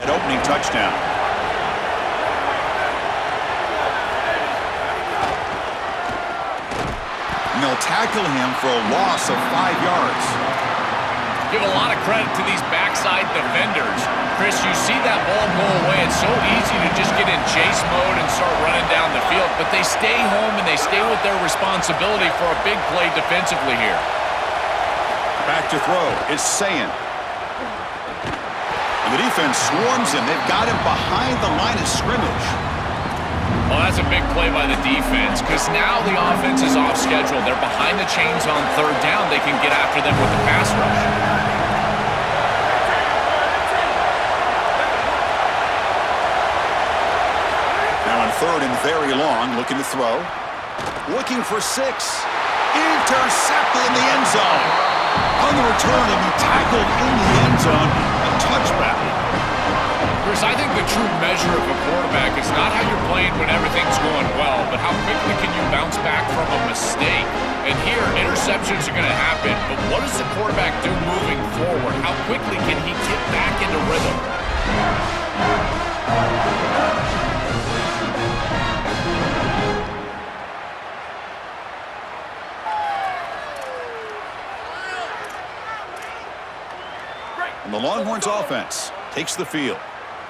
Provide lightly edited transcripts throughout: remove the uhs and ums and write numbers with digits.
An opening touchdown. And they'll tackle him for a loss of 5 yards. Give a lot of credit to these backside defenders. Chris, you see that ball go away. It's so easy to just get in chase mode and start running down the field, but they stay home and they stay with their responsibility for a big play defensively here. Back to throw. It's Sayin. And the defense swarms him. They've got him behind the line of scrimmage. Well, that's a big play by the defense because now the offense is off schedule. They're behind the chains on third down. They can get after them with the pass rush. Now on third and very long, looking to throw. Looking for 6. Intercepted in the end zone. On the return, he'll be tackled in the end zone. A touchback. Chris, I think the true measure of a quarterback is not how you're playing when everything's going well, but how quickly can you bounce back from a mistake. And here, interceptions are going to happen, but what does the quarterback do moving forward? How quickly can he get back into rhythm? And the Longhorns offense takes the field.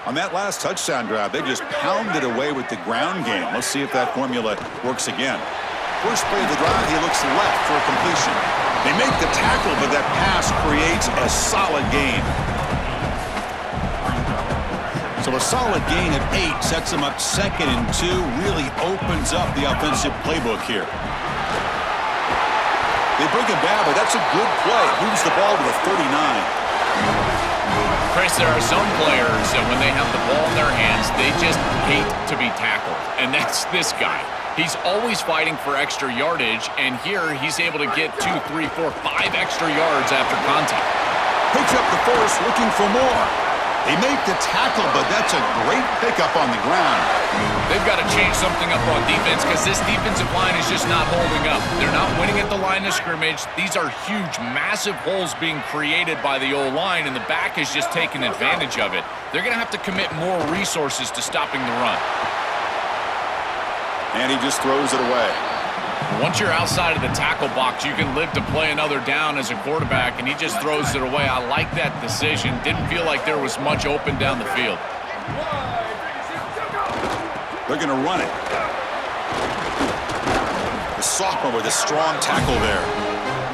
On that last touchdown drive, they just pounded away with the ground game. Let's see if that formula works again. First play of the drive, he looks left for a completion. They make the tackle, but that pass creates a solid gain. So a solid gain of 8 sets him up 2nd and 2, really opens up the offensive playbook here. They bring him down, but that's a good play. Moves the ball to the 39. Chris, there are some players that when they have the ball in their hands, they just hate to be tackled. And that's this guy. He's always fighting for extra yardage, and here he's able to get 2, 3, 4, 5 extra yards after contact. Picks up the force, looking for more. They make the tackle, but that's a great pickup on the ground. They've got to change something up on defense because this defensive line is just not holding up. They're not winning at the line of scrimmage. These are huge, massive holes being created by the O-line, and the back is just taking advantage of it. They're going to have to commit more resources to stopping the run. And he just throws it away. Once you're outside of the tackle box, you can live to play another down as a quarterback, and he just throws it away. I like that decision. Didn't feel like there was much open down the field. They're going to run it. The sophomore with a strong tackle there.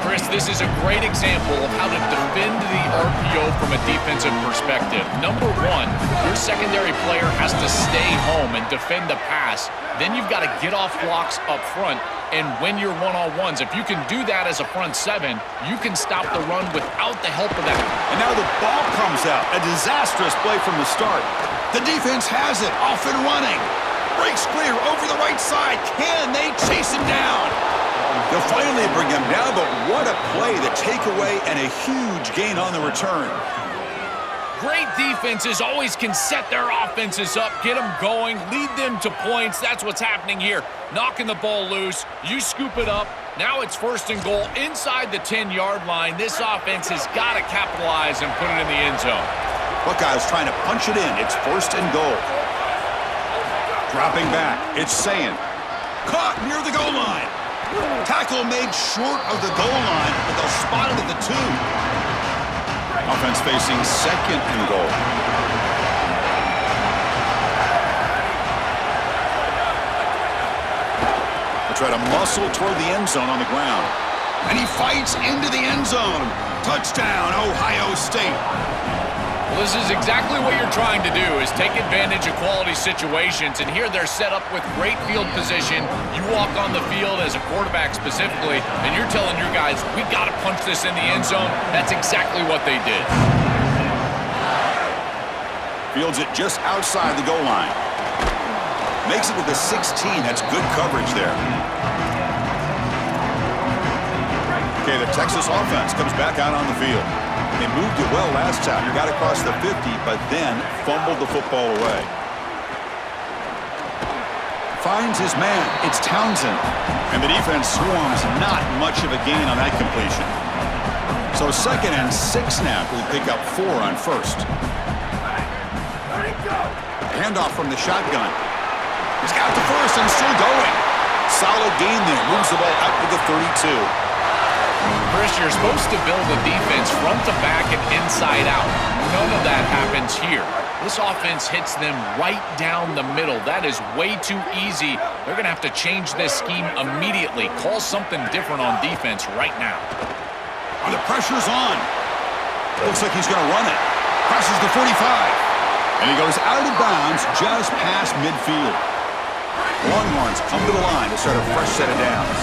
Chris, this is a great example of how to defend the RPO from a defensive perspective. Number one, your secondary player has to stay home and defend the pass. Then you've got to get off blocks up front and win your one-on-ones. If you can do that as a front 7, you can stop the run without the help of that. And now the ball comes out. A disastrous play from the start. The defense has it, off and running. Breaks clear over the right side. Can they chase him down? They'll finally bring him down, but what a play. The takeaway and a huge gain on the return. Great defenses always can set their offenses up, get them going, lead them to points. That's what's happening here. Knocking the ball loose, you scoop it up. Now it's 1st and goal inside the 10-yard line. This offense has got to capitalize and put it in the end zone. Buckeyes trying to punch it in. It's 1st and goal. Dropping back. It's Sayin. Caught near the goal line. Tackle made short of the goal line, but they'll spot it at the 2. Offense facing 2nd and goal. They'll try to muscle toward the end zone on the ground. And he fights into the end zone. Touchdown, Ohio State. Well, this is exactly what you're trying to do, is take advantage of quality situations. And here they're set up with great field position. You walk on the field as a quarterback specifically, and you're telling your guys, we got to punch this in the end zone. That's exactly what they did. Fields it just outside the goal line. Makes it with the 16. That's good coverage there. Okay, the Texas offense comes back out on the field. They moved it well last time. He got across the 50, but then fumbled the football away. Finds his man. It's Townsend. And the defense swarms. Not much of a gain on that completion. So 2nd and 6 now. We pick up 4 on 1st. Handoff from the shotgun. He's got the first and still going. Solid gain there. Moves the ball out to the 32. Chris, you're supposed to build a defense front to back and inside out. None of that happens here. This offense hits them right down the middle. That is way too easy. They're going to have to change this scheme immediately. Call something different on defense right now. And the pressure's on. Looks like he's going to run it. Crosses the 45. And he goes out of bounds just past midfield. Longhorns come to the line to start a fresh set of downs.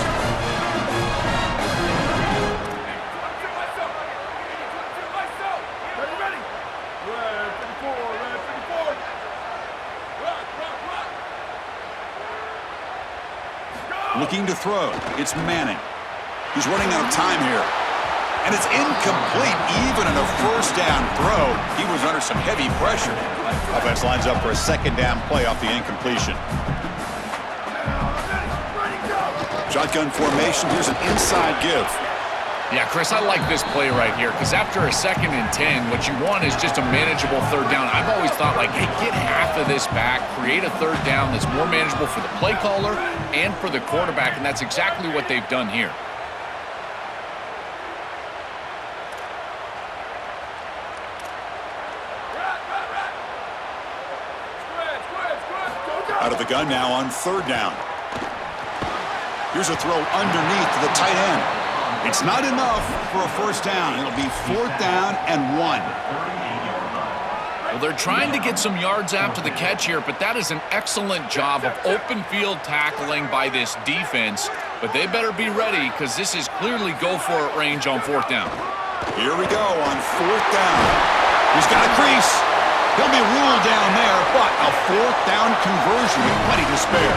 Looking to throw. It's Manning. He's running out of time here. And it's incomplete. Even on a first down throw, he was under some heavy pressure. Offense lines up for a second down play off the incompletion. Shotgun formation. Here's an inside give. Yeah, Chris, I like this play right here because after a 2nd and 10, what you want is just a manageable third down. I've always thought, like, hey, get half of this back, create a third down that's more manageable for the play caller and for the quarterback, and that's exactly what they've done here. Out of the gun now on 3rd down. Here's a throw underneath to the tight end. It's not enough for a first down. It'll be 4th down and 1. Well, they're trying to get some yards after the catch here, but that is an excellent job of open field tackling by this defense. But they better be ready because this is clearly go-for-it range on 4th down. Here we go on 4th down. He's got a crease. He'll be ruled down there, but a 4th down conversion with plenty to spare.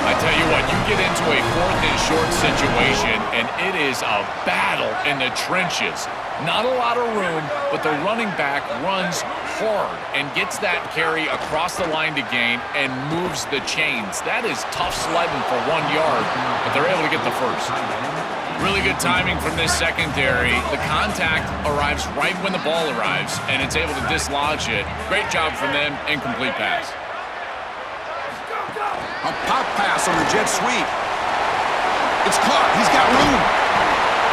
I tell you what, you get into a 4th and short situation, and it is a battle in the trenches. Not a lot of room, but the running back runs hard and gets that carry across the line to gain and moves the chains. That is tough sledding for 1 yard, but they're able to get the first. Really good timing from this secondary. The contact arrives right when the ball arrives, and it's able to dislodge it. Great job from them. Incomplete pass. A pop pass on the jet sweep. It's caught. He's got room.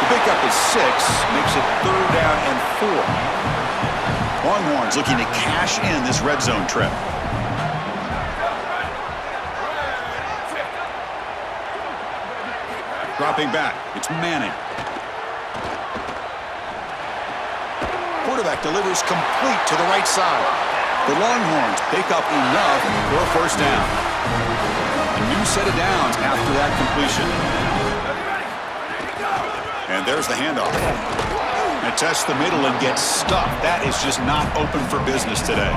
The pickup is 6. Makes it 3rd down and 4. Longhorns looking to cash in this red zone trip. Dropping back. It's Manning. Quarterback delivers complete to the right side. The Longhorns pick up enough for a first down. A new set of downs after that completion. And there's the handoff. And test the middle and get stuffed. That is just not open for business today.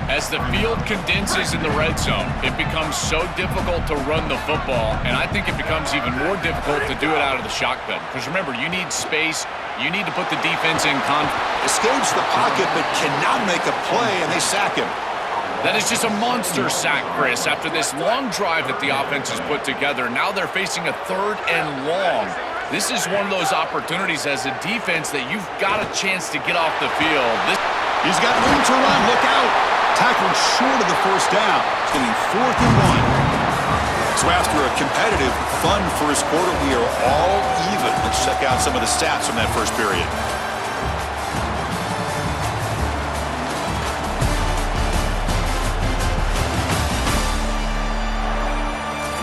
As the field condenses in the red zone, it becomes so difficult to run the football, and I think it becomes even more difficult to do it out of the shotgun. Because remember, you need space. You need to put the defense in conflict. Escapes the pocket but cannot make a play, and they sack him. That is just a monster sack, Chris. After this long drive that the offense has put together, now they're facing a 3rd and long. This is one of those opportunities as a defense that you've got a chance to get off the field. He's got room to run. Look out. Tackled short of the first down. It's going to be 4th and 1. So after a competitive, fun first quarter, we are all even. Let's check out some of the stats from that first period.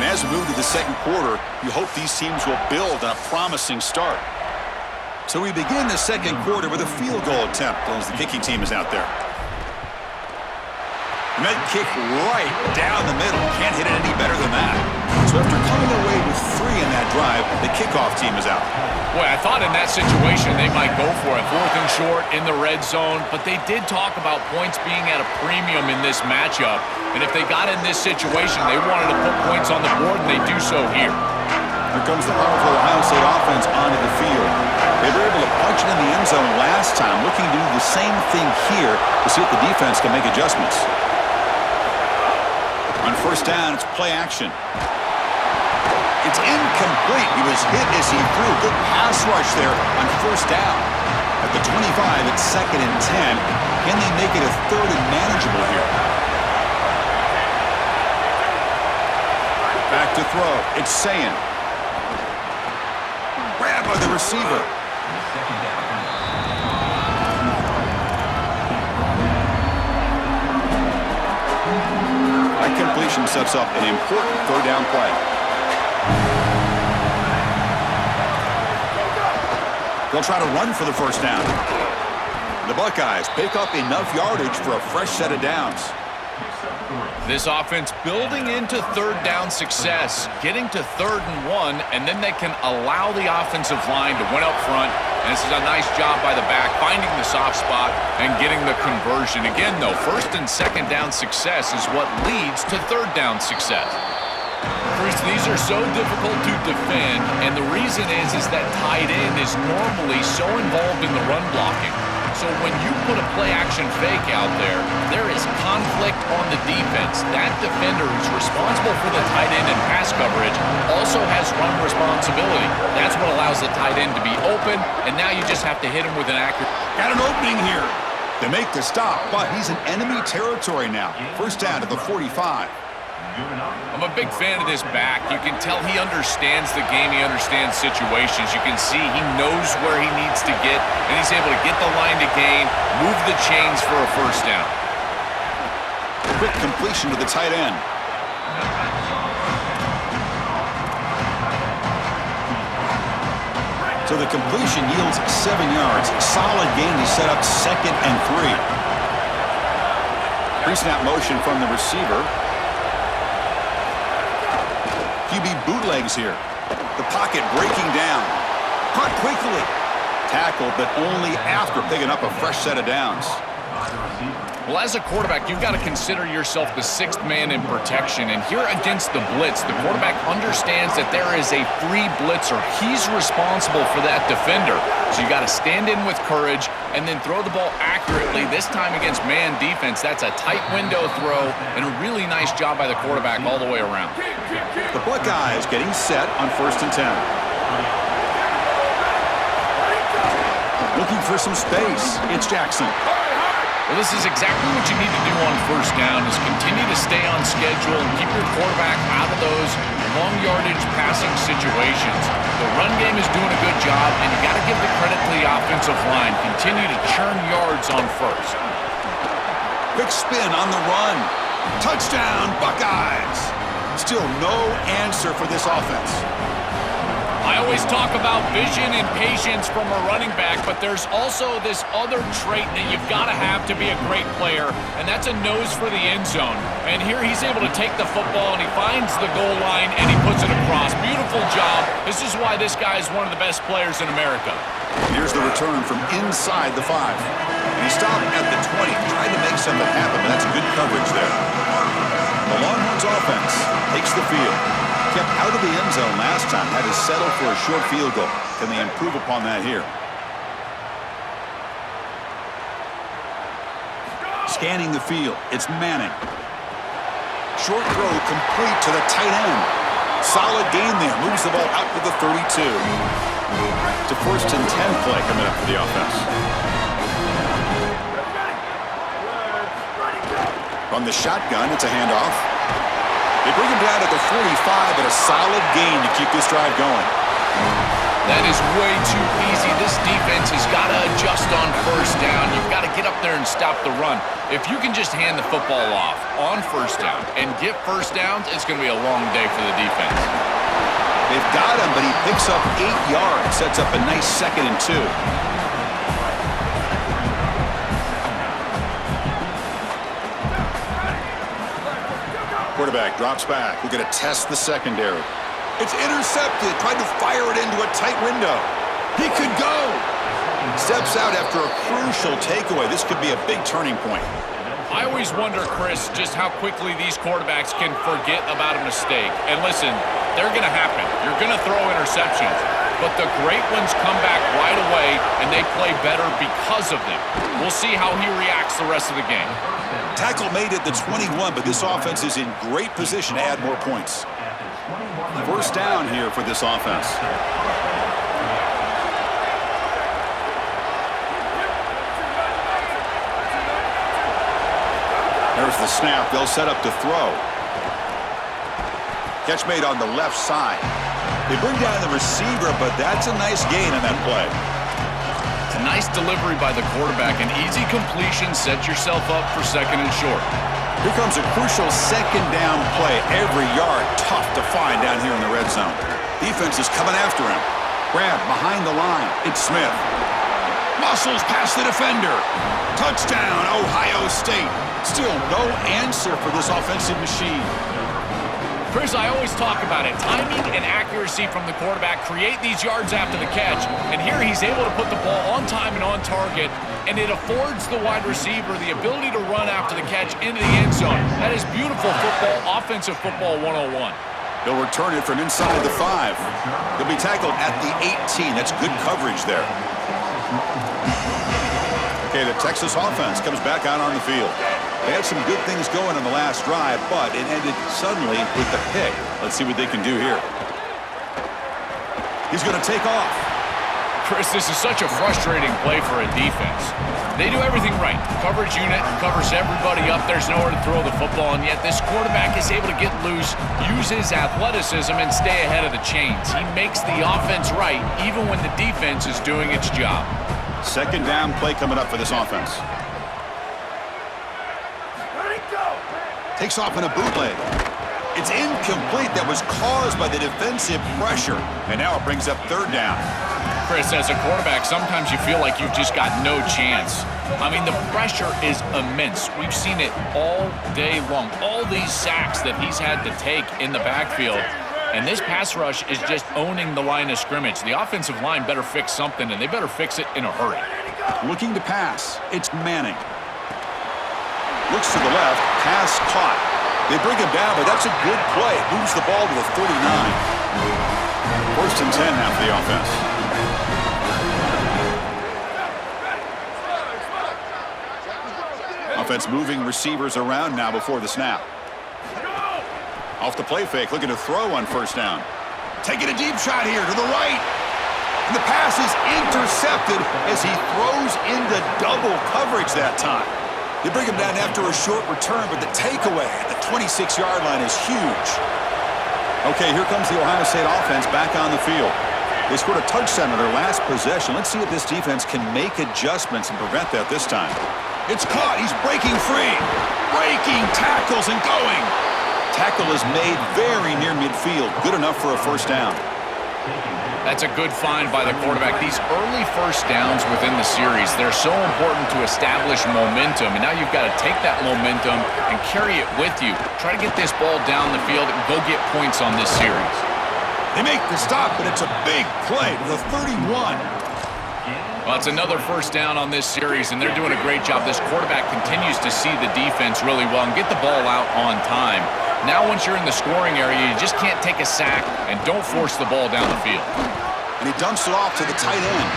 And as we move to the second quarter, you hope these teams will build on a promising start. So we begin the second quarter with a field goal attempt as the kicking team is out there. And that kick right down the middle. Can't hit it any better than that. So after coming away with 3 in that drive, the kickoff team is out. Boy, I thought in that situation they might go for it. 4th and short in the red zone, but they did talk about points being at a premium in this matchup. And if they got in this situation, they wanted to put points on the board, and they do so here. Here comes the powerful Ohio State offense onto the field. They were able to punch it in the end zone last time, looking to do the same thing here to see if the defense can make adjustments. On first down, it's play action. It's incomplete. He was hit as he threw. Good pass rush there on first down. At the 25, it's 2nd and 10. Can they make it a 3rd and manageable here? throw. It's Sayin. Grabbed by the receiver. That completion sets up an important third down play. They'll try to run for the first down. The Buckeyes pick up enough yardage for a fresh set of downs. This offense building into third down success, getting to 3rd and 1, and then they can allow the offensive line to win up front. And this is a nice job by the back, finding the soft spot and getting the conversion. Again, though, 1st and 2nd down success is what leads to 3rd down success. Chris, these are so difficult to defend, and the reason is that tight end is normally so involved in the run blocking. So when you put a play-action fake out there, there is conflict on the defense. That defender who's responsible for the tight end and pass coverage also has run responsibility. That's what allows the tight end to be open, and now you just have to hit him with an accurate... Got an opening here. They make the stop, but he's in enemy territory now. First down to the 45. I'm a big fan of this back. You can tell he understands the game. He understands situations. You can see he knows where he needs to get, and he's able to get the line to gain, move the chains for a first down. Quick completion to the tight end. So the completion yields 7 yards. Solid gain to set up 2nd and 3. Pre-snap motion from the receiver. QB bootlegs here. The pocket breaking down. Caught quickly. Tackled, but only after picking up a fresh set of downs. Well, as a quarterback, you've got to consider yourself the 6th man in protection. And here against the blitz, the quarterback understands that there is a free blitzer. He's responsible for that defender. So you got to stand in with courage and then throw the ball accurately. This time against man defense, that's a tight window throw and a really nice job by the quarterback all the way around. The Buckeyes getting set on 1st and 10. Looking for some space. It's Jackson. Well, this is exactly what you need to do on first down is continue to stay on schedule and keep your quarterback out of those long yardage passing situations. The run game is doing a good job, and you got to give the credit to the offensive line. Continue to churn yards on first. Quick spin on the run. Touchdown, Buckeyes. Still no answer for this offense. I always talk about vision and patience from a running back, but there's also this other trait that you've got to have to be a great player, and that's a nose for the end zone. And here he's able to take the football, and he finds the goal line, and he puts it across. Beautiful job. This is why this guy is one of the best players in America. Here's the return from inside the 5. And he stopped at the 20, trying to make something happen, but that's good coverage there. The Longhorns offense takes the field. Kept out of the end zone last time, had to settle for a short field goal. Can they improve upon that here? Scanning the field, it's Manning. Short throw complete to the tight end. Solid gain there, moves the ball out to the 32. To 1st and 10 play coming up for the offense. From the shotgun, it's a handoff. They bring him down at the 45, but a solid gain to keep this drive going. That is way too easy. This defense has got to adjust on first down. You've got to get up there and stop the run. If you can just hand the football off on first down and get first downs, it's going to be a long day for the defense. They've got him, but he picks up 8 yards, sets up a nice 2nd and 2. Quarterback drops back. We're going to test the secondary. It's intercepted. Tried to fire it into a tight window. He could go. Steps out after a crucial takeaway. This could be a big turning point. I always wonder, Chris, just how quickly these quarterbacks can forget about a mistake. And listen, they're going to happen. You're going to throw interceptions. But the great ones come back right away, and they play better because of them. We'll see how he reacts the rest of the game. Tackle made at the 21, but this offense is in great position to add more points. First down here for this offense. There's the snap. They'll set up to throw. Catch made on the left side. They bring down the receiver, but that's a nice gain on that play. It's a nice delivery by the quarterback. An easy completion sets yourself up for second and short. Here comes a crucial second down play. Every yard tough to find down here in the red zone. Defense is coming after him. Grab behind the line. It's Smith. Muscles past the defender. Touchdown, Ohio State. Still no answer for this offensive machine. Chris, I always talk about it. Timing and accuracy from the quarterback create these yards after the catch. And here he's able to put the ball on time and on target. And it affords the wide receiver the ability to run after the catch into the end zone. That is beautiful football, offensive football 101. They'll return it from inside the 5. They'll be tackled at the 18. That's good coverage there. Okay, the Texas offense comes back out on the field. They had some good things going on the last drive, but it ended suddenly with the pick. Let's see what they can do here. He's going to take off. Chris, this is such a frustrating play for a defense. They do everything right. Coverage unit covers everybody up. There's nowhere to throw the football, and yet this quarterback is able to get loose, use his athleticism, and stay ahead of the chains. He makes the offense right, even when the defense is doing its job. Second down play coming up for this offense. Takes off in a bootleg. It's incomplete. That was caused by the defensive pressure. And now it brings up third down. Chris, as a quarterback, sometimes you feel like you've just got no chance. I mean, the pressure is immense. We've seen it all day long. All these sacks that he's had to take in the backfield. And this pass rush is just owning the line of scrimmage. The offensive line better fix something, and they better fix it in a hurry. Looking to pass. It's Manning. Looks to the left. Pass caught. They bring him down, but that's a good play. Moves the ball to the 39. First and 10 now for the offense. Offense moving receivers around now before the snap. Off the play fake, looking to throw on first down. Taking a deep shot here to the right. And the pass is intercepted as he throws into double coverage that time. They bring him down after a short return, but the takeaway at the 26-yard line is huge. Okay, here comes the Ohio State offense back on the field. They scored a touchdown on their last possession. Let's see if this defense can make adjustments and prevent that this time. It's caught. He's breaking free. Breaking tackles and going. Tackle is made very near midfield. Good enough for a first down. That's a good find by the quarterback. These early first downs within the series, they're so important to establish momentum. And now you've got to take that momentum and carry it with you. Try to get this ball down the field and go get points on this series. They make the stop, but it's a big play to the 31. Well, it's another first down on this series, and they're doing a great job. This quarterback continues to see the defense really well and get the ball out on time. Now once you're in the scoring area, you just can't take a sack and don't force the ball down the field. And he dumps it off to the tight end.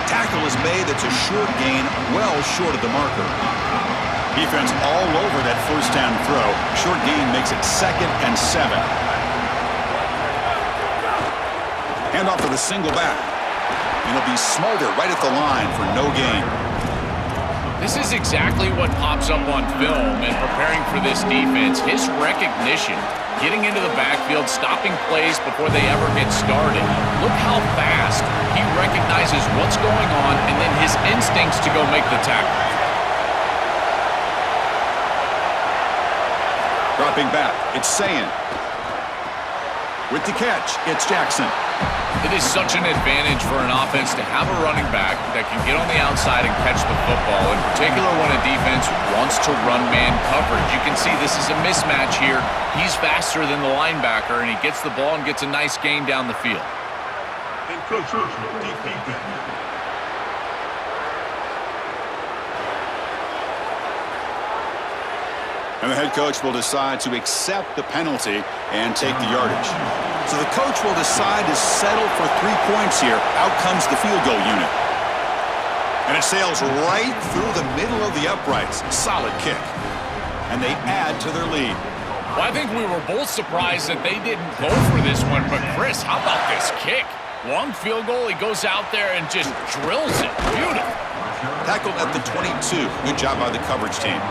Tackle is made. That's a short gain, well short of the marker. Defense all over that first down throw. Short gain makes it 2nd and 7. Hand off to the single back. And he'll be smothered right at the line for no gain. This is exactly what pops up on film in preparing for this defense. His recognition, getting into the backfield, stopping plays before they ever get started. Look how fast he recognizes what's going on and then his instincts to go make the tackle. Dropping back, it's Sayin. With the catch, it's Jackson. It is such an advantage for an offense to have a running back that can get on the outside and catch the football, in particular when a defense wants to run man coverage. You can see this is a mismatch here. He's faster than the linebacker, and he gets the ball and gets a nice gain down the field. And the head coach will decide to accept the penalty and take the yardage. So the coach will decide to settle for 3 points here. Out comes the field goal unit. And it sails right through the middle of the uprights. Solid kick. And they add to their lead. Well, I think we were both surprised that they didn't go for this one. But, Chris, how about this kick? Long field goal, he goes out there and just drills it. Beautiful. Tackled at the 22. Good job by the coverage team.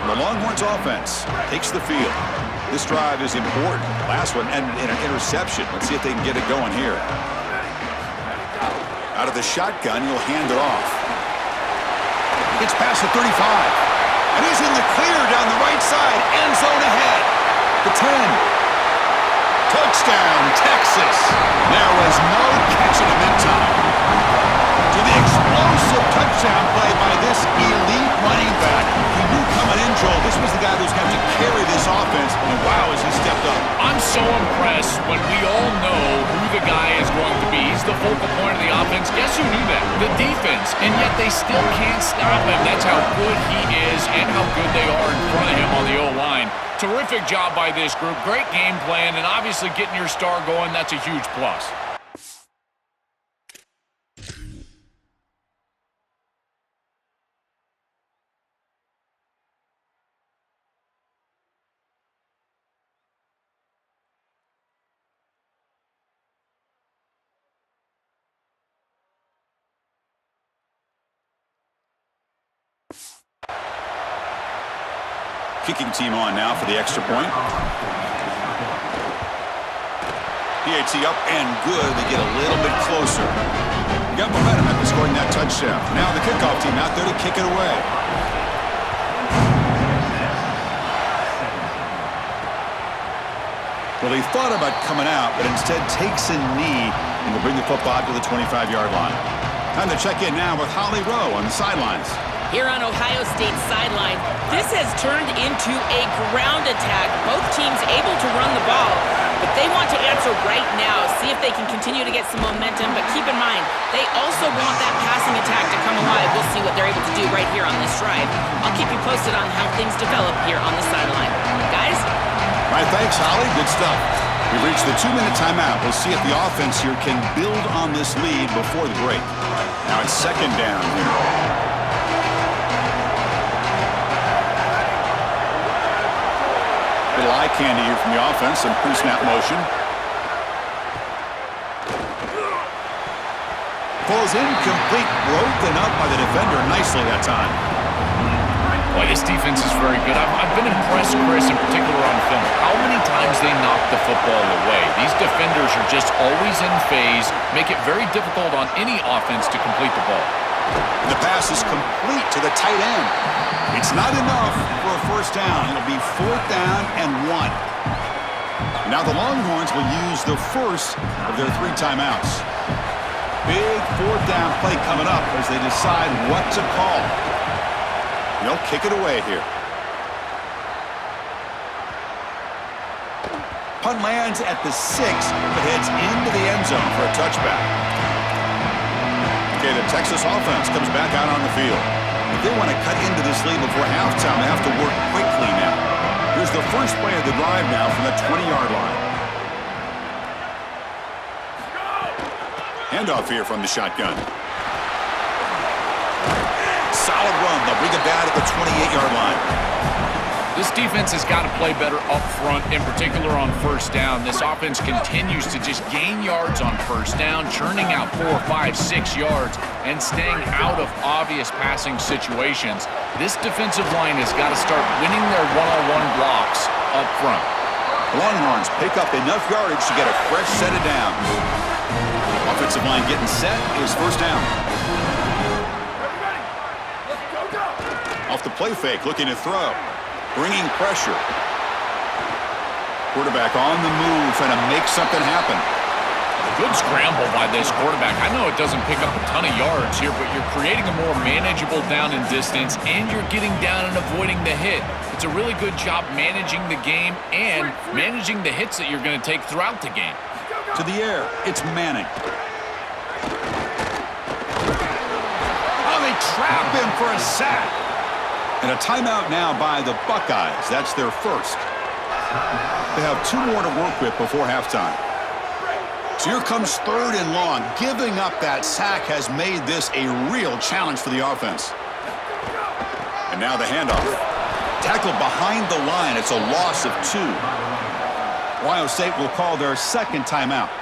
The Longhorns offense takes the field. This drive is important. Last one ended in an interception. Let's see if they can get it going here. Out of the shotgun, he'll hand it off. Gets past the 35. And he's in the clear down the right side. End zone ahead. The 10. Touchdown, Texas. There was no catching him in time. To the explosive touchdown play by this elite running back. We knew coming in, Joel, this was the guy who's going to carry this offense, and wow, has he stepped up. I'm so impressed when we all know who the guy is going to be. He's the focal point of the offense. Guess who knew that? The defense. And yet they still can't stop him. That's how good he is and how good they are in front of him on the O-line. Terrific job by this group. Great game plan, and obviously getting your star going, that's a huge plus. Kicking team on now for the extra point. PAT up and good. They get a little bit closer. Got momentum after scoring that touchdown. Now the kickoff team out there to kick it away. Well, he thought about coming out, but instead takes a knee and will bring the football to the 25-yard line. Time to check in now with Holly Rowe on the sidelines. Here on Ohio State's sideline, this has turned into a ground attack. Both teams able to run the ball, but they want to answer right now, see if they can continue to get some momentum. But keep in mind, they also want that passing attack to come alive. We'll see what they're able to do right here on this drive. I'll keep you posted on how things develop here on the sideline. Guys? All right, thanks, Holly. Good stuff. We've reached the 2-minute timeout. We'll see if the offense here can build on this lead before the break. Now it's second down here. Little eye candy here from the offense, some pre-snap motion. Falls incomplete, broken up by the defender nicely that time. Boy, this defense is very good. I've been impressed, Chris, in particular on film, how many times they knock the football away. These defenders are just always in phase, make it very difficult on any offense to complete the ball. And the pass is complete to the tight end. It's not enough for a first down. It'll be 4th down and 1. Now the Longhorns will use the first of their 3 timeouts. Big 4th down play coming up as they decide what to call. They'll kick it away here. Punt lands at the 6, but heads into the end zone for a touchback. Okay, the Texas offense comes back out on the field. If they want to cut into this lead before halftime, they have to work quickly now. Here's the first play of the drive now from the 20-yard line. Handoff here from the shotgun. Solid run. They'll bring it down at the 28-yard line. This defense has got to play better up front, in particular on first down. This offense continues to just gain yards on first down, churning out 4, 5, 6 yards, and staying out of obvious passing situations. This defensive line has got to start winning their one-on-one blocks up front. The Longhorns pick up enough yardage to get a fresh set of downs. Offensive line getting set is first down. Off the play fake, looking to throw. Bringing pressure. Quarterback on the move, trying to make something happen. Good scramble by this quarterback. I know it doesn't pick up a ton of yards here, but you're creating a more manageable down and distance, and you're getting down and avoiding the hit. It's a really good job managing the game and managing the hits that you're going to take throughout the game. To the air, it's Manning. Oh, they trap him for a sack. And a timeout now by the Buckeyes. That's their first. They have 2 more to work with before halftime. So here comes 3rd and long. Giving up that sack has made this a real challenge for the offense. And now the handoff. Tackled behind the line. It's a loss of 2. Ohio State will call their second timeout.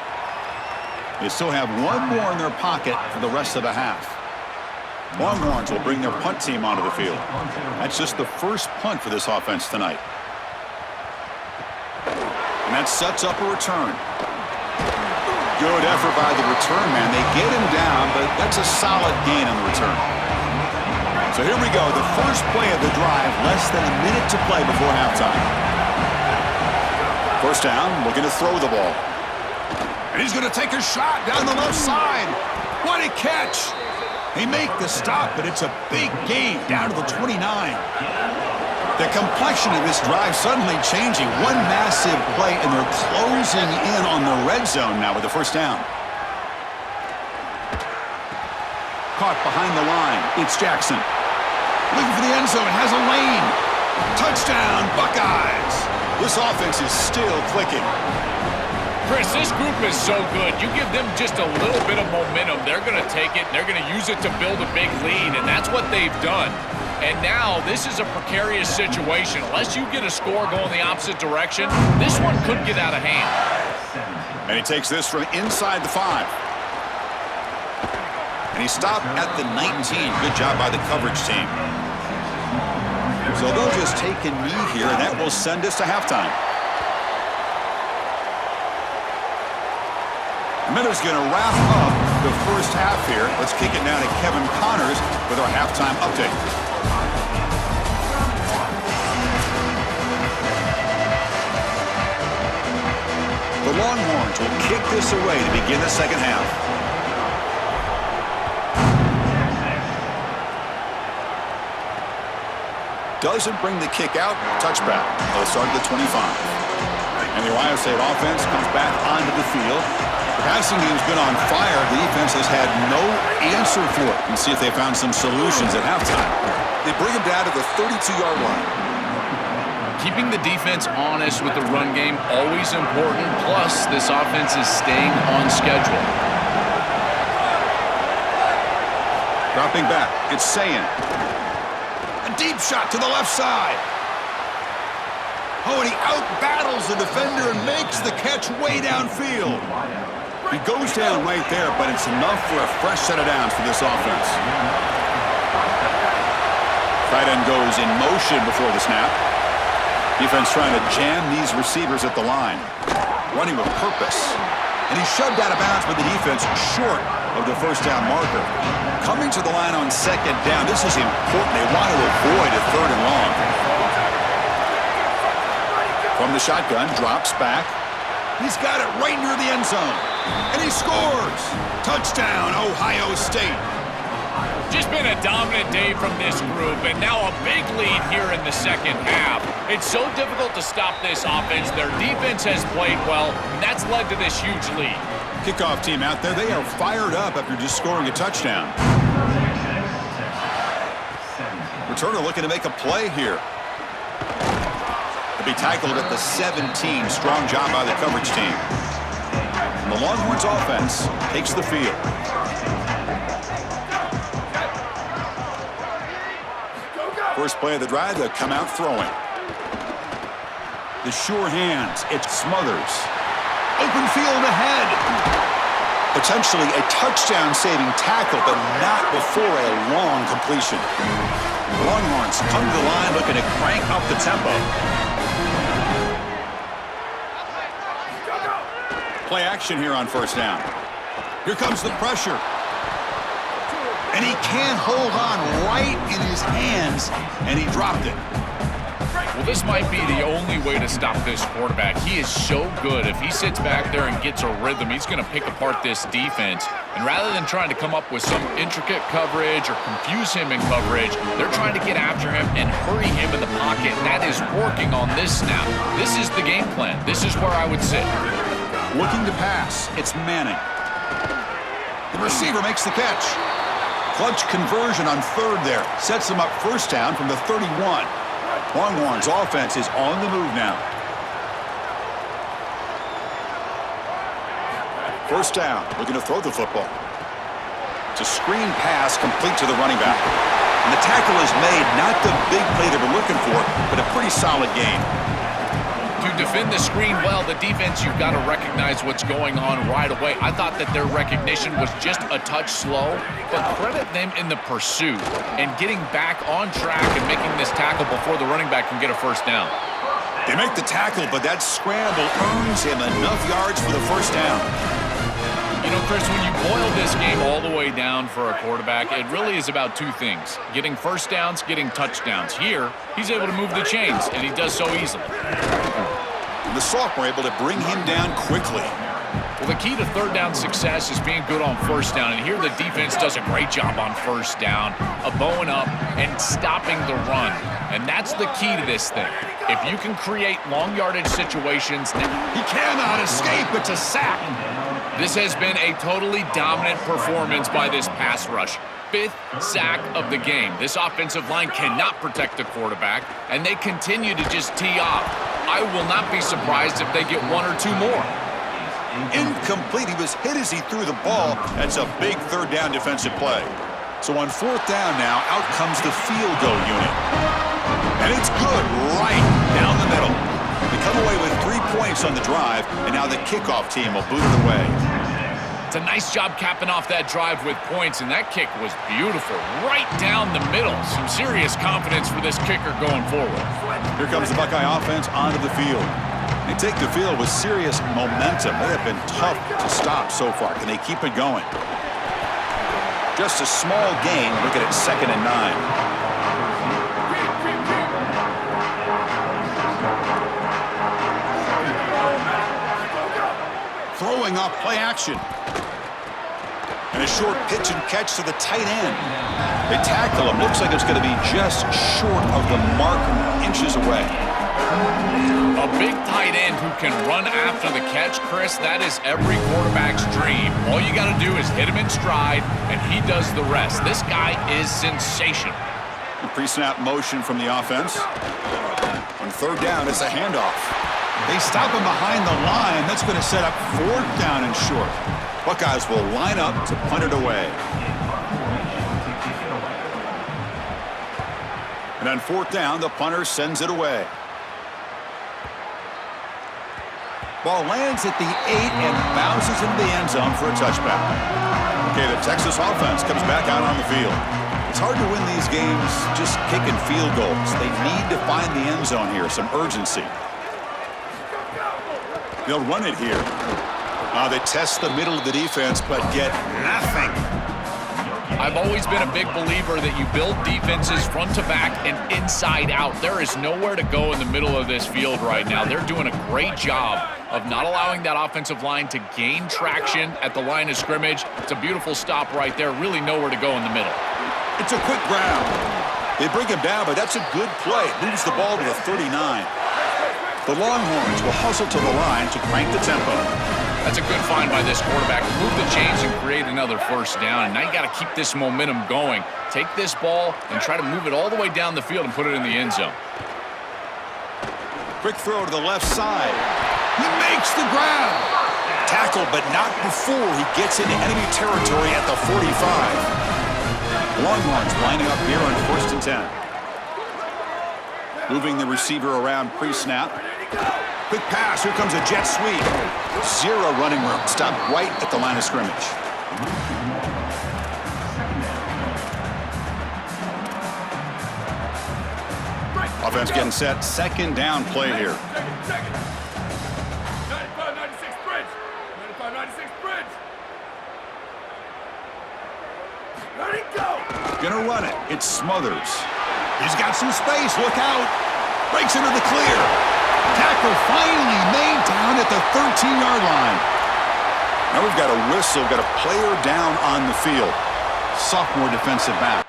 They still have 1 more in their pocket for the rest of the half. Longhorns will bring their punt team onto the field. That's just the first punt for this offense tonight. And that sets up a return. Good effort by the return man. They get him down, but that's a solid gain on the return. So here we go. The first play of the drive, less than a minute to play before halftime. First down, looking to throw the ball. And he's going to take a shot down the left side. What a catch. They make the stop, but it's a big gain down to the 29. The complexion of this drive suddenly changing. One massive play, and they're closing in on the red zone now with the first down. Caught behind the line. It's Jackson. Looking for the end zone. Has a lane. Touchdown, Buckeyes. This offense is still clicking. Chris, this group is so good. You give them just a little bit of momentum, they're going to take it, and they're going to use it to build a big lead, and that's what they've done. And now this is a precarious situation. Unless you get a score going the opposite direction, this one could get out of hand. And he takes this from inside the 5. And he stopped at the 19. Good job by the coverage team. So they'll just take a knee here, and that will send us to halftime. Miller's going to wrap up the first half here. Let's kick it now to Kevin Connors with our halftime update. The Longhorns will kick this away to begin the second half. Doesn't bring the kick out. Touchback. They'll start at the 25. And the Ohio State offense comes back onto the field. The passing game's been on fire. The defense has had no answer for it. And see if they found some solutions at halftime. They bring him down to the 32-yard line. Keeping the defense honest with the run game, always important. Plus, this offense is staying on schedule. Dropping back, it's Sayin. A deep shot to the left side. Oh, and he out-battles the defender and makes the catch way downfield. He goes down right there, but it's enough for a fresh set of downs for this offense. Tight end goes in motion before the snap. Defense trying to jam these receivers at the line. Running with purpose. And he's shoved out of bounds by the defense short of the first down marker. Coming to the line on second down. This is important. They want to avoid a third and long. From the shotgun, drops back. He's got it right near the end zone. And he scores. Touchdown, Ohio State. Just been a dominant day from this group, and now a big lead here in the second half. It's so difficult to stop this offense. Their defense has played well, and that's led to this huge lead. Kickoff team out there, they are fired up after just scoring a touchdown. Returner looking to make a play here. To be tackled at the 17. Strong job by the coverage team. And the Longhorns offense takes the field. First play of the drive, they'll come out throwing. The sure hands, it's Smothers. Open field ahead. Potentially a touchdown-saving tackle, but not before a long completion. The Longhorns come to the line looking to crank up the tempo. Play action here on first down. Here comes the pressure. And he can't hold on right in his hands, and he dropped it. Well, this might be the only way to stop this quarterback. He is so good. If he sits back there and gets a rhythm, he's going to pick apart this defense. And rather than trying to come up with some intricate coverage or confuse him in coverage, they're trying to get after him and hurry him in the pocket. And that is working on this snap. This is the game plan. This is where I would sit. Looking to pass, it's Manning. The receiver makes the catch. Clutch conversion on third there. Sets him up first down from the 31. Longhorns offense is on the move now. First down, looking to throw the football. It's a screen pass complete to the running back. And the tackle is made, not the big play they were looking for, but a pretty solid gain. To defend the screen well, the defense, you've got to recognize what's going on right away. I thought that their recognition was just a touch slow, but credit them in the pursuit and getting back on track and making this tackle before the running back can get a first down. They make the tackle, but that scramble earns him enough yards for the first down. You know, Chris, when you boil this game all the way down for a quarterback, it really is about two things. Getting first downs, getting touchdowns. Here, he's able to move the chains, and he does so easily. And the sophomore able to bring him down quickly. Well, the key to third down success is being good on first down, and here the defense does a great job on first down, bowing up and stopping the run. And that's the key to this thing. If you can create long yardage situations... He cannot escape. It's a sack. This has been a totally dominant performance by this pass rush. 5th sack of the game. This offensive line cannot protect the quarterback, and they continue to just tee off. I will not be surprised if they get 1 or 2 more. Incomplete. He was hit as he threw the ball. That's a big third down defensive play. So on 4th down now, out comes the field goal unit. And it's good right down the middle. They come away with 3 points on the drive, and now the kickoff team will boot it away. It's a nice job capping off that drive with points, and that kick was beautiful. Right down the middle. Some serious confidence for this kicker going forward. Here comes the Buckeye offense onto the field. They take the field with serious momentum. They have been tough to stop so far. Can they keep it going? Just a small gain. Look at it, 2nd and 9. Throwing off play action. And a short pitch and catch to the tight end. They tackle him. Looks like it's going to be just short of the mark, inches away. A big tight end who can run after the catch, Chris, that is every quarterback's dream. All you got to do is hit him in stride, and he does the rest. This guy is sensational. The pre-snap motion from the offense. On 3rd down, it's a handoff. They stop him behind the line. That's going to set up 4th down and short. Buckeyes will line up to punt it away. And on 4th down, the punter sends it away. Ball lands at the 8 and bounces into the end zone for a touchback. Okay, the Texas offense comes back out on the field. It's hard to win these games just kicking field goals. They need to find the end zone here, some urgency. They'll run it here. They test the middle of the defense, but get nothing. I've always been a big believer that you build defenses front to back and inside out. There is nowhere to go in the middle of this field right now. They're doing a great job of not allowing that offensive line to gain traction at the line of scrimmage. It's a beautiful stop right there. Really nowhere to go in the middle. It's a quick grab. They bring him down, but that's a good play. Moves the ball to the 39. The Longhorns will hustle to the line to crank the tempo. That's a good find by this quarterback. Move the chains and create another first down. And now you got to keep this momentum going. Take this ball and try to move it all the way down the field and put it in the end zone. Quick throw to the left side. He makes the grab. Tackle, but not before he gets into enemy territory at the 45. Longhorns lining up here on 1st and 10. Moving the receiver around pre-snap. Quick pass. Here comes a jet sweep. 0 running room. Stopped right at the line of scrimmage. Offense getting set. 2nd down play here. 95-96 bridge. 95-96 bridge. Let it go. Gonna run it. It's Smothers. He's got some space. Look out. Breaks into the clear. Tackle finally made down at the 13-yard line. Now we've got a whistle. Got a player down on the field. Sophomore defensive back.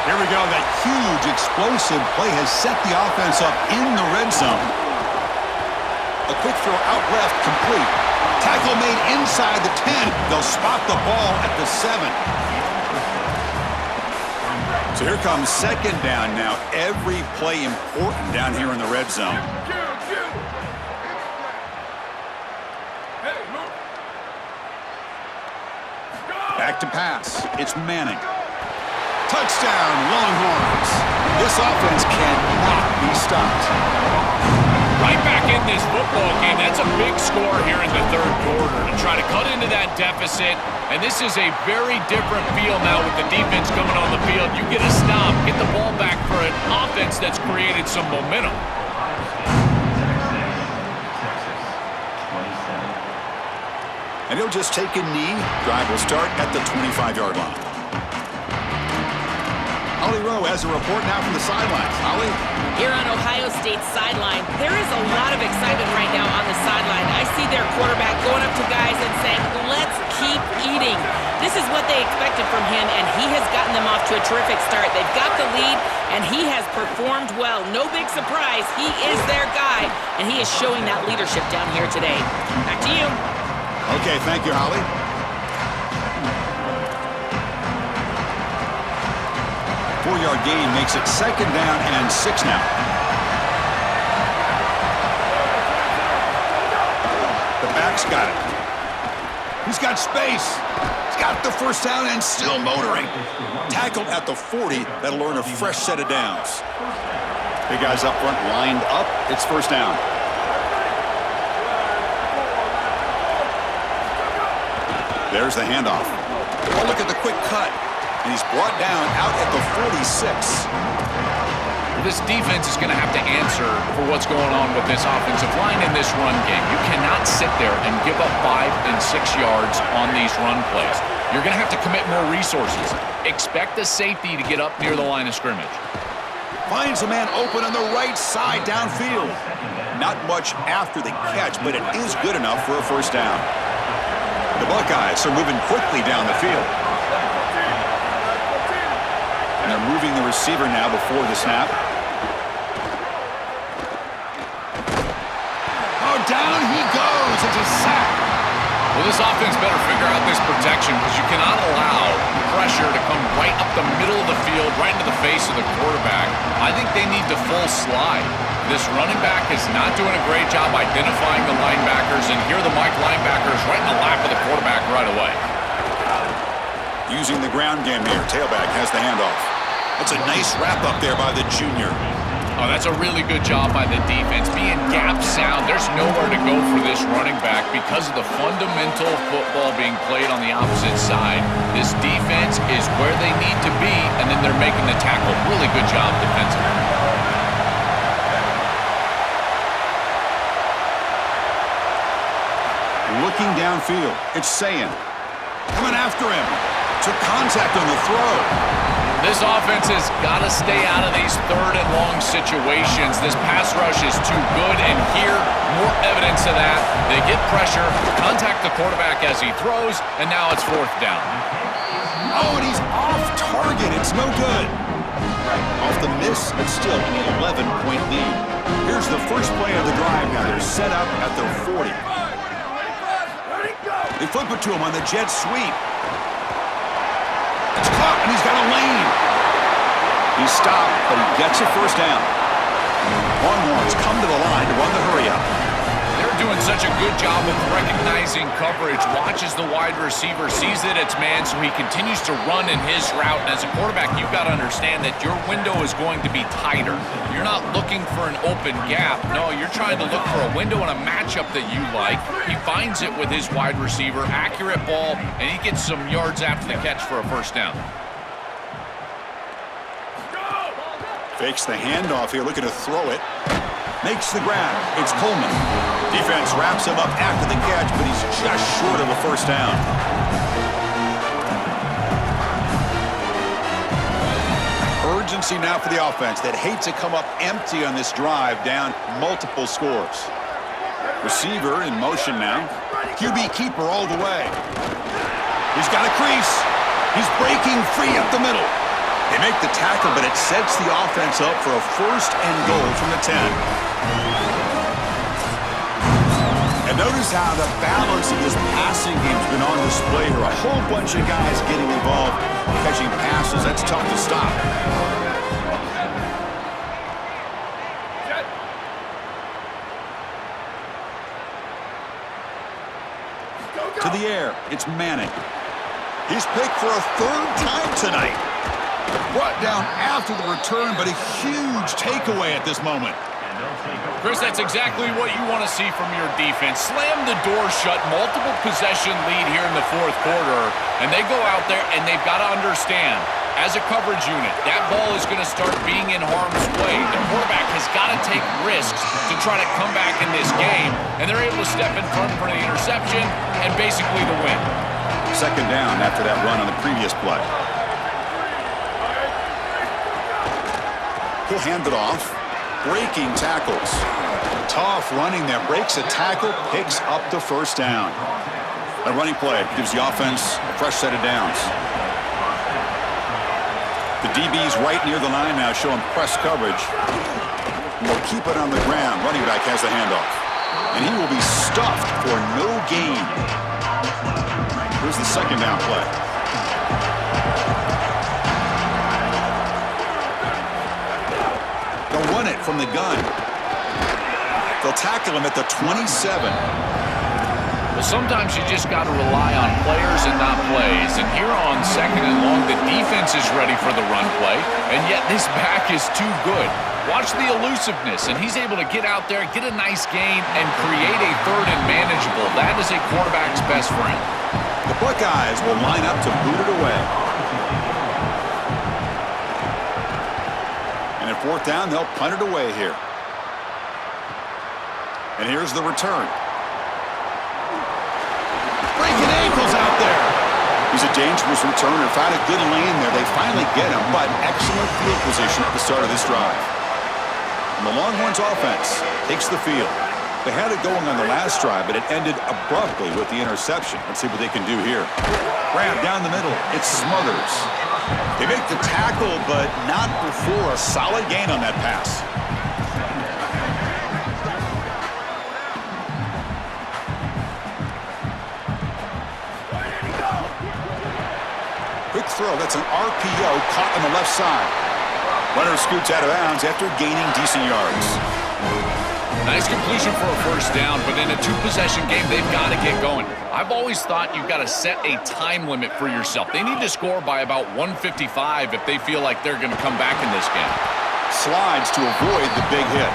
Here we go. That huge explosive play has set the offense up in the red zone. A quick throw out left, complete. Tackle made inside the 10. They'll spot the ball at the 7. So here comes 2nd down now. Every play important down here in the red zone. Back to pass. It's Manning. Touchdown, Longhorns. This offense cannot be stopped. Right back back in this football game. That's a big score here in the third quarter to try to cut into that deficit. And this is a very different feel now with the defense coming on the field. You get a stop, get the ball back for an offense that's created some momentum. And he'll just take a knee. Drive will start at the 25-yard line. Holly Rowe has a report now from the sidelines. Holly? Here on Ohio State's sideline, there is a lot of excitement right now on the sideline. I see their quarterback going up to guys and saying, let's keep eating. This is what they expected from him, and he has gotten them off to a terrific start. They've got the lead, and he has performed well. No big surprise. He is their guy, and he is showing that leadership down here today. Back to you. Okay, thank you, Holly. Four-yard gain makes it 2nd down and 6 now. The back's got it. He's got space. He's got the first down and still motoring. Tackled at the 40. That'll earn a fresh set of downs. Big guys up front lined up. It's first down. There's the handoff. Oh, look at the quick cut. And he's brought down out at the 46. This defense is going to have to answer for what's going on with this offensive line in this run game. You cannot sit there and give up 5 and 6 yards on these run plays. You're going to have to commit more resources. Expect the safety to get up near the line of scrimmage. Finds a man open on the right side downfield. Not much after the catch, but it is good enough for a first down. The Buckeyes are moving quickly down the field. And they're moving the receiver now before the snap. Oh, down he goes. It's a sack. Well, this offense better figure out this protection because you cannot allow pressure to come right up the middle of the field, right into the face of the quarterback. I think they need to full slide. This running back is not doing a great job identifying the linebackers, and here are the Mike linebackers right in the lap of the quarterback right away. Using the ground game here. Tailback has the handoff. That's a nice wrap up there by the junior. Oh, that's a really good job by the defense. Being gap sound, there's nowhere to go for this running back because of the fundamental football being played on the opposite side. This defense is where they need to be, and then they're making the tackle. Really good job defensively. Looking downfield. It's Sayin. Coming after him. Took contact on the throw. This offense has got to stay out of these 3rd and long situations. This pass rush is too good, and here, more evidence of that. They get pressure, contact the quarterback as he throws, and now it's 4th down. Oh, and he's off target. It's no good. Off the miss, but still an 11-point lead. Here's the first play of the drive now. They're set up at their 40. They flip it to him on the jet sweep. It's caught, and he's got a lane. He's stopped, but he gets a first down. Longhorns come to the line to run the hurry-up. They're doing such a good job of recognizing coverage. Watches the wide receiver, sees that it's man, so he continues to run in his route. And as a quarterback, you've got to understand that your window is going to be tighter. You're not looking for an open gap. No, you're trying to look for a window and a matchup that you like. He finds it with his wide receiver, accurate ball, and he gets some yards after the catch for a first down. Fakes the handoff here, looking to throw it. Makes the grab. It's Coleman. Defense wraps him up after the catch, but he's just short of a first down. Urgency now for the offense that hate to come up empty on this drive, down multiple scores. Receiver in motion now. QB keeper all the way. He's got a crease. He's breaking free up the middle. They make the tackle, but it sets the offense up for a first and goal from the 10. And notice how the balance of this passing game's been on display here. A whole bunch of guys getting involved, catching passes. That's tough to stop. To the air, it's Manning. He's picked for a 3rd time tonight. Brought down after the return, but a huge takeaway at this moment. Chris, that's exactly what you want to see from your defense. Slam the door shut, multiple possession lead here in the fourth quarter, and they go out there and they've got to understand, as a coverage unit, that ball is going to start being in harm's way. The quarterback has got to take risks to try to come back in this game, and they're able to step in front for the interception and basically the win. Second down after that run on the previous play. He'll hand it off. Breaking tackles. Tough running there. Breaks a tackle, picks up the first down. A running play gives the offense a fresh set of downs. The DB's right near the line now, showing press coverage. They'll keep it on the ground. Running back has the handoff. And he will be stuffed for no gain. Here's the second down play. They'll run it from the gun. They'll tackle him at the 27. Well, sometimes you just got to rely on players and not plays. And here on second and long, the defense is ready for the run play, and yet this back is too good. Watch the elusiveness, and he's able to get out there, get a nice gain, and create a third and manageable. That is a quarterback's best friend. The Buckeyes will line up to boot it away. And at fourth down, they'll punt it away here. And here's the return. Breaking ankles out there. He's a dangerous returner. Found a good lane there. They finally get him, but excellent field position at the start of this drive. And the Longhorns offense takes the field. They had it going on the last drive, but it ended abruptly with the interception. Let's see what they can do here. Grab down the middle. It's Smothers. They make the tackle, but not before a solid gain on that pass. Quick throw. That's an RPO caught on the left side. Runner scoots out of bounds after gaining decent yards. Nice completion for a first down, but in a two-possession game, they've got to get going. I've always thought you've got to set a time limit for yourself. They need to score by about 155 if they feel like they're going to come back in this game. Slides to avoid the big hit.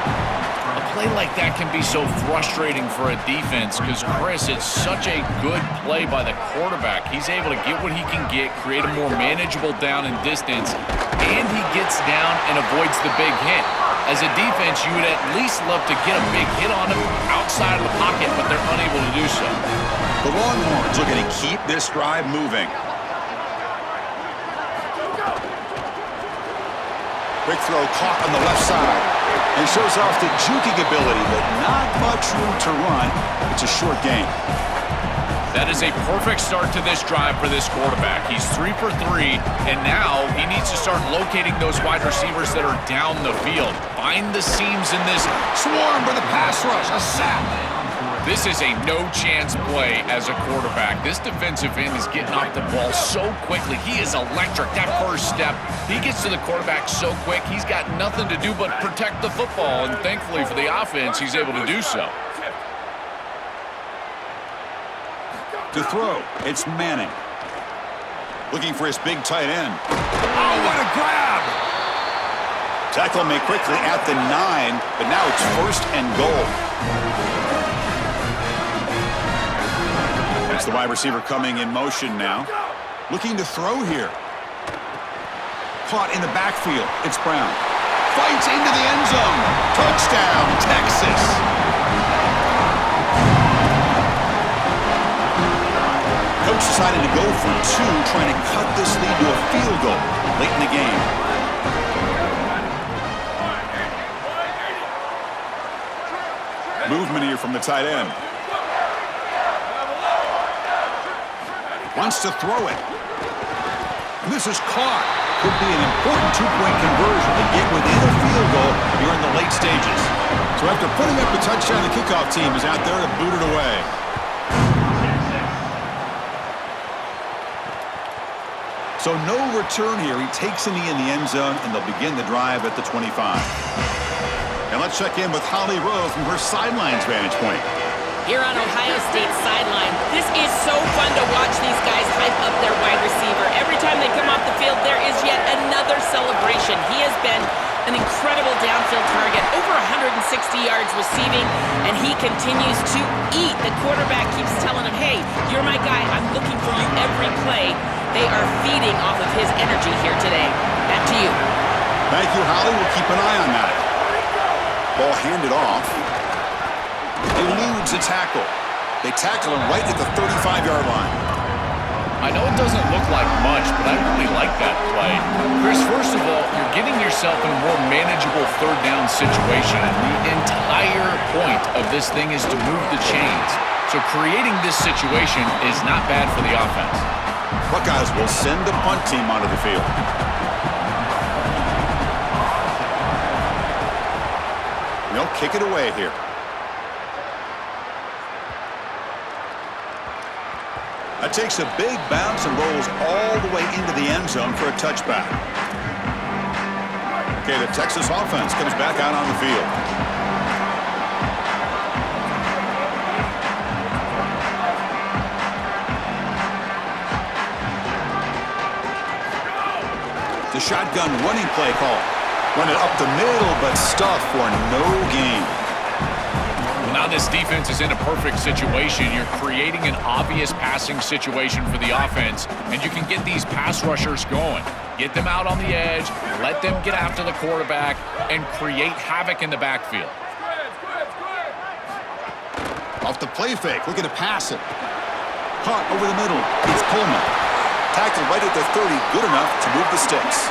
A play like that can be so frustrating for a defense because, Chris, it's such a good play by the quarterback. He's able to get what he can get, create a more manageable down and distance, and he gets down and avoids the big hit. As a defense, you would at least love to get a big hit on him outside of the pocket, but they're unable to do so. The Longhorns looking to keep this drive moving. Quick throw caught on the left side and shows off the juking ability, but not much room to run. It's a short gain. That is a perfect start to this drive for this quarterback. He's 3 for 3, and now he needs to start locating those wide receivers that are down the field. Find the seams in this. Swarm for the pass rush, a sack. This is a no-chance play as a quarterback. This defensive end is getting off the ball so quickly. He is electric. That first step, he gets to the quarterback so quick, he's got nothing to do but protect the football, and thankfully for the offense, he's able to do so. To throw, it's Manning. Looking for his big tight end. Oh, what a grab! Tackle made quickly at the 9, but now it's first and goal. It's the wide receiver coming in motion now. Looking to throw here. Caught in the backfield. It's Brown. Fights into the end zone. Touchdown, Texas! Coach decided to go for 2, trying to cut this lead to a field goal late in the game. Movement here from the tight end. Wants to throw it. And this is caught. Could be an important 2-point conversion to get within a field goal here in the late stages. So after putting up the touchdown, the kickoff team is out there to boot it away. So no return here. He takes a knee in the end zone, and they'll begin the drive at the 25. And let's check in with Holly Rowe from her sidelines vantage point. Here on Ohio State's sideline, this is so fun to watch these guys hype up their wide receiver. Every time they come off the field, there is yet another celebration. He has been An incredible downfield target, over 160 yards receiving, and he continues to eat. The quarterback keeps telling him, hey, you're my guy. I'm looking for you every play. They are feeding off of his energy here today. Back to you. Thank you, Holly. We'll keep an eye on that. Ball handed off. Eludes a tackle. They tackle him right at the 35-yard line. I know it doesn't look like much, but I really like that play. Chris, first of all, you're getting yourself in a more manageable third down situation, and the entire point of this thing is to move the chains. So creating this situation is not bad for the offense. Buckeyes will send the punt team onto the field. They'll kick it away here. That takes a big bounce and rolls all the way into the end zone for a touchback. Okay, the Texas offense comes back out on the field. The shotgun running play call. Run it up the middle, but stuff for no gain. Now this defense is in a perfect situation. You're creating an obvious passing situation for the offense, and you can get these pass rushers going. Get them out on the edge, let them get after the quarterback, and create havoc in the backfield. Off the play fake, looking to pass it. Caught over the middle, it's Coleman. Tackled right at the 30, good enough to move the sticks.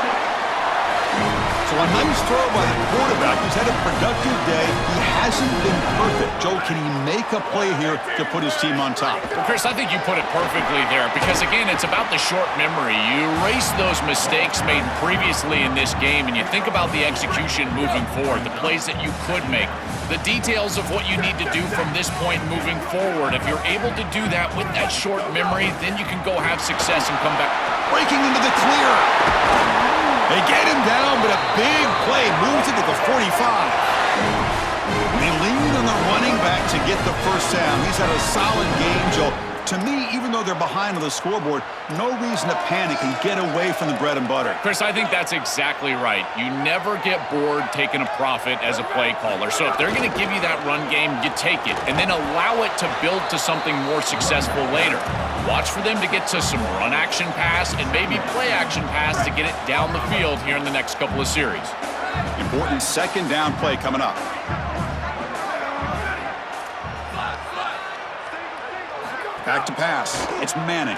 So a nice throw by the quarterback. He's had a productive day. He hasn't been perfect. Joe, can he make a play here to put his team on top? Well, Chris, I think you put it perfectly there because, again, it's about the short memory. You erase those mistakes made previously in this game, and you think about the execution moving forward, the plays that you could make, the details of what you need to do from this point moving forward. If you're able to do that with that short memory, then you can go have success and come back. Breaking into the clear. They get him down, but a big play moves it to the 45. They lean on the running back to get the first down. He's had a solid game, Joe. To me, even though they're behind on the scoreboard, no reason to panic and get away from the bread and butter. Chris, I think that's exactly right. You never get bored taking a profit as a play caller. So if they're going to give you that run game, you take it and then allow it to build to something more successful later. Watch for them to get to some run action pass and maybe play action pass to get it down the field here in the next couple of series. Important second down play coming up. Back to pass. It's Manning.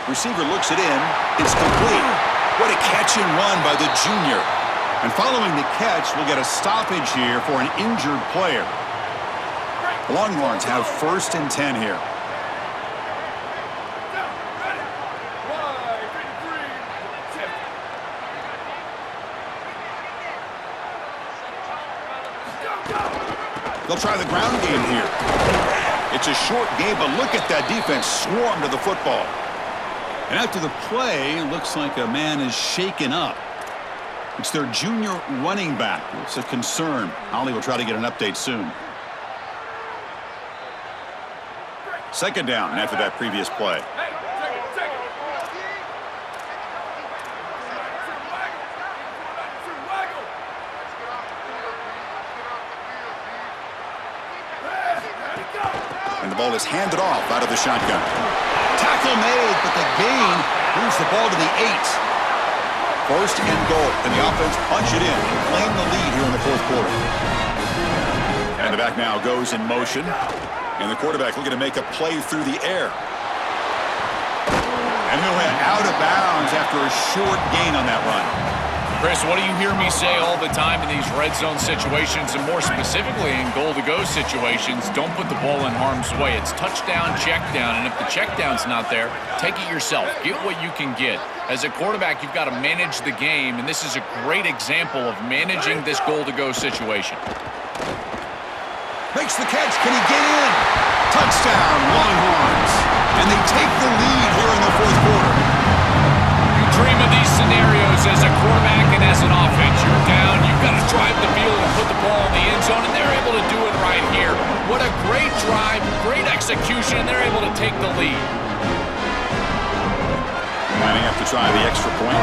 Receiver looks it in. It's complete. What a catch and run by the junior. And following the catch, we'll get a stoppage here for an injured player. The Longhorns have 1st and 10 here. They'll try the ground game here. It's a short game, but look at that defense swarm to the football. And after the play, it looks like a man is shaken up. It's their junior running back. It's a concern. Holly will try to get an update soon. Second down after that previous play. And the ball is handed off out of the shotgun. Tackle made, but the gain moves the ball to the 8. 1st and goal, and the offense punch it in and claim the lead here in the 4th quarter. And the back now goes in motion, and the quarterback looking to make a play through the air. And he'll head out of bounds after a short gain on that run. Chris, what do you hear me say all the time in these red zone situations, and more specifically in goal-to-go situations? Don't put the ball in harm's way. It's touchdown, check down, and if the check down's not there, take it yourself. Get what you can get. As a quarterback, you've got to manage the game, and this is a great example of managing this goal-to-go situation. Makes the catch. Can he get in? Touchdown, Longhorns. And they take the lead here in the 4th quarter. Dream of these scenarios as a quarterback and as an offense. You're down, you've got to drive the field and put the ball in the end zone, and they're able to do it right here. What a great drive, great execution, and they're able to take the lead. Lining up to try the extra point.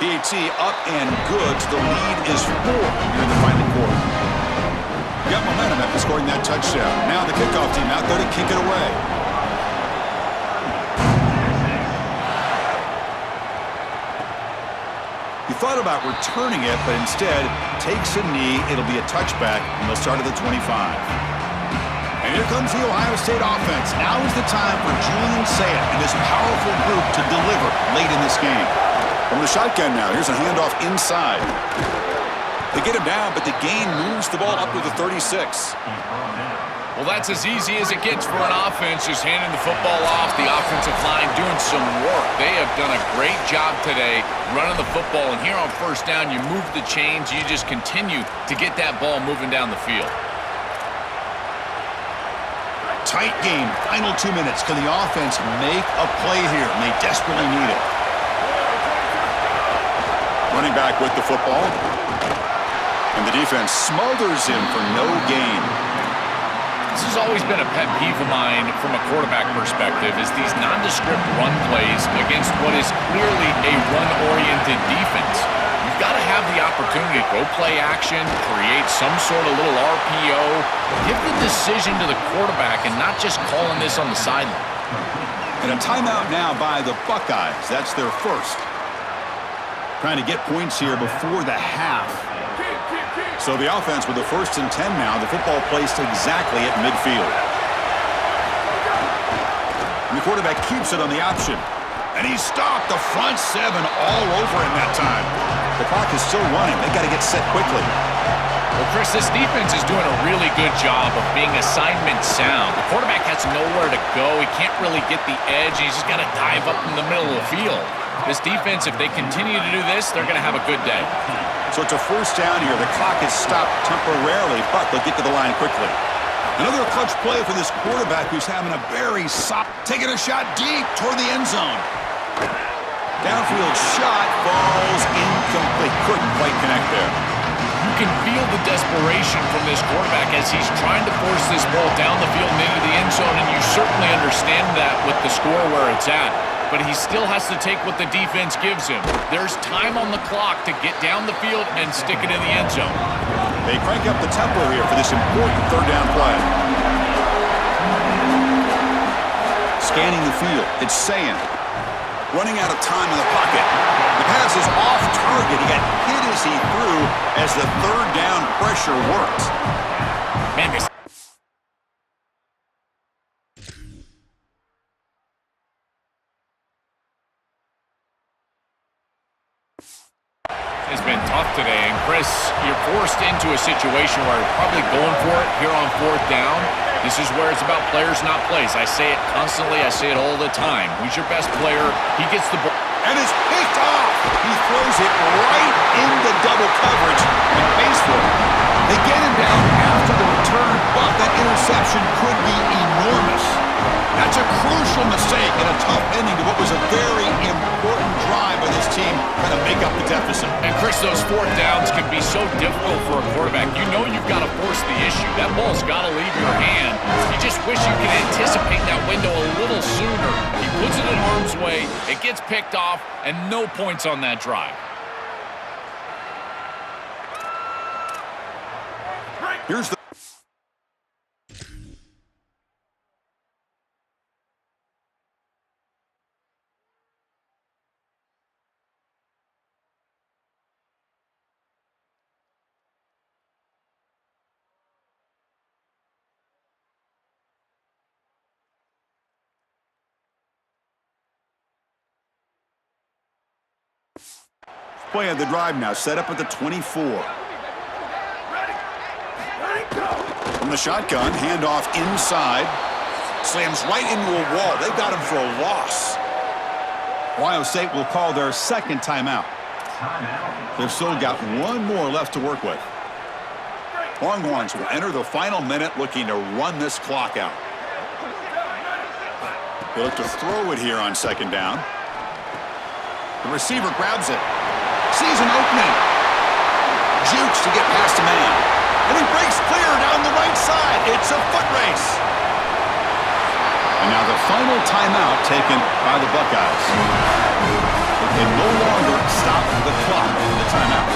PAT up and good. The lead is 4 here in the final quarter. Got momentum after scoring that touchdown. Now the kickoff team out there to kick it away. He thought about returning it, but instead takes a knee. It'll be a touchback, and they'll start at the 25. And here comes the Ohio State offense. Now is the time for Julian Sayin and this powerful group to deliver late in this game. From the shotgun now, here's a handoff inside. They get him down, but the gain moves the ball up to the 36. Well, that's as easy as it gets for an offense, just handing the football off. The offensive line doing some work. They have done a great job today running the football. And here on first down, you move the chains. You just continue to get that ball moving down the field. Tight game. Final 2 minutes. Can the offense make a play here? And they desperately need it. Running back with the football. And the defense smothers him for no gain. This has always been a pet peeve of mine from a quarterback perspective, is these nondescript run plays against what is clearly a run-oriented defense. You've got to have the opportunity to go play action, create some sort of little RPO, give the decision to the quarterback and not just calling this on the sideline. And a timeout now by the Buckeyes. That's their first. Trying to get points here before the half. So the offense with the 1st and 10 now. The football placed exactly at midfield. And the quarterback keeps it on the option. And he stopped the front 7 all over him that time. The clock is still running. They've got to get set quickly. Well, Chris, this defense is doing a really good job of being assignment sound. The quarterback has nowhere to go. He can't really get the edge. He's just got to dive up in the middle of the field. This defense, if they continue to do this, they're going to have a good day. So it's a first down here. The clock is stopped temporarily, but they'll get to the line quickly. Another clutch play for this quarterback who's having a very soft, taking a shot deep toward the end zone. Downfield shot falls incomplete. Couldn't quite connect there. You can feel the desperation from this quarterback as he's trying to force this ball down the field and into the end zone, and you certainly understand that with the score where it's at. But he still has to take what the defense gives him. There's time on the clock to get down the field and stick it in the end zone. They crank up the tempo here for this important 3rd down play. Scanning the field. It's Sayin. Running out of time in the pocket. The pass is off target. He got hit as he threw as the 3rd down pressure worked. Man, this has been tough today. And Chris, you're forced into a situation where you're probably going for it here on 4th down. This is where it's about players, not plays. I say it constantly. I say it all the time. Who's your best player? He gets the ball. And it's picked off. He throws it right into double coverage and pays for it. They get him down after the return, but that interception could be enormous. That's a crucial mistake and a tough ending to what was a very important drive by this team trying to make up the deficit. And Chris, those 4th downs can be so difficult for a quarterback. You know you've got to force the issue. That ball's got to leave your hand. You just wish you could anticipate that window a little sooner. He puts it in harm's way, it gets picked off, and no points on that drive. Here's the play of the drive now, set up at the 24. From the shotgun, handoff inside. Slams right into a wall. They got him for a loss. Ohio State will call their 2nd timeout. They've still got 1 more left to work with. Longhorns will enter the final minute looking to run this clock out. They look to throw it here on 2nd down. The receiver grabs it. Sees an opening. Jukes to get past a man. And he breaks clear down the right side. It's a foot race. And now the final timeout taken by the Buckeyes. The can no longer stop the clock in the timeout.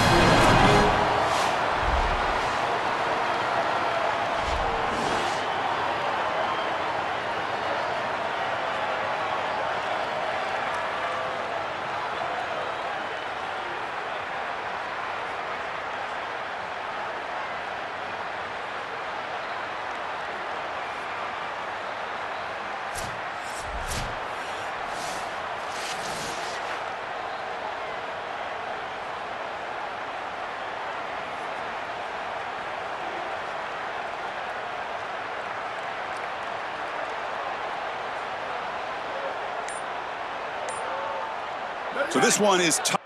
So this one is tough.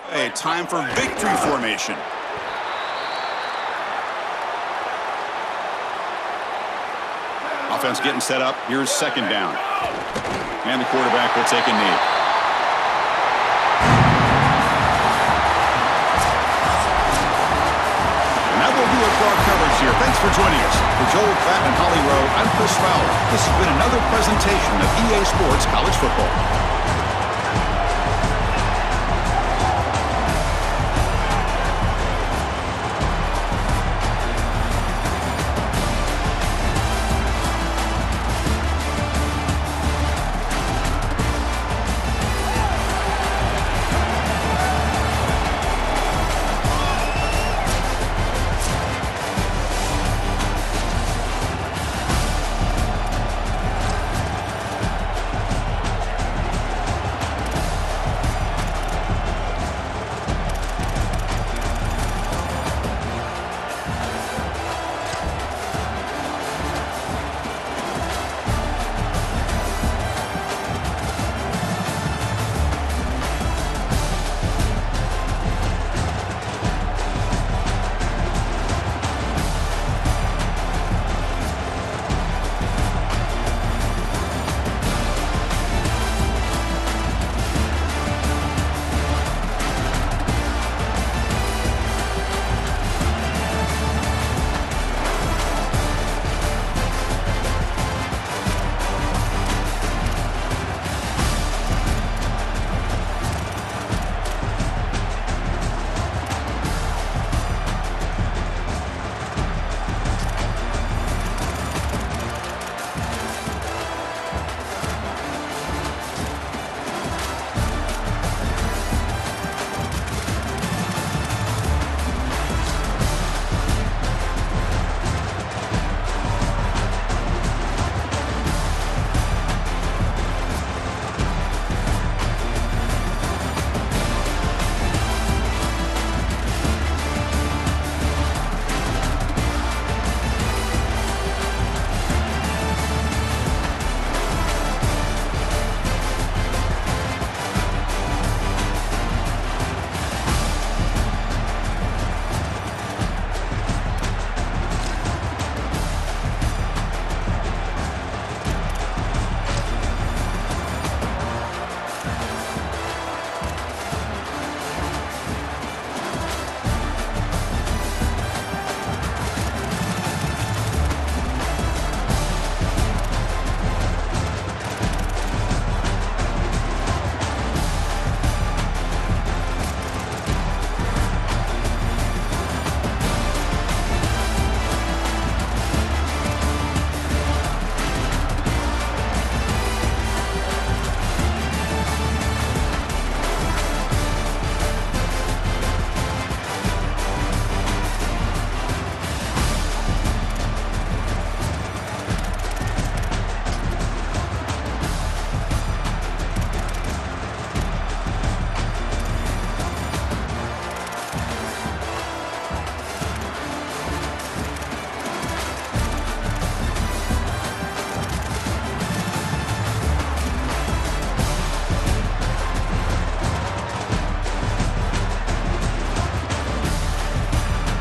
Hey, time for victory formation. Offense getting set up. Here's second down. And the quarterback will take a knee. And that will do it for our coverage here. Thanks for joining us. For Joel Klatt and Holly Rowe, I'm Chris Fowler. This has been another presentation of EA Sports College Football.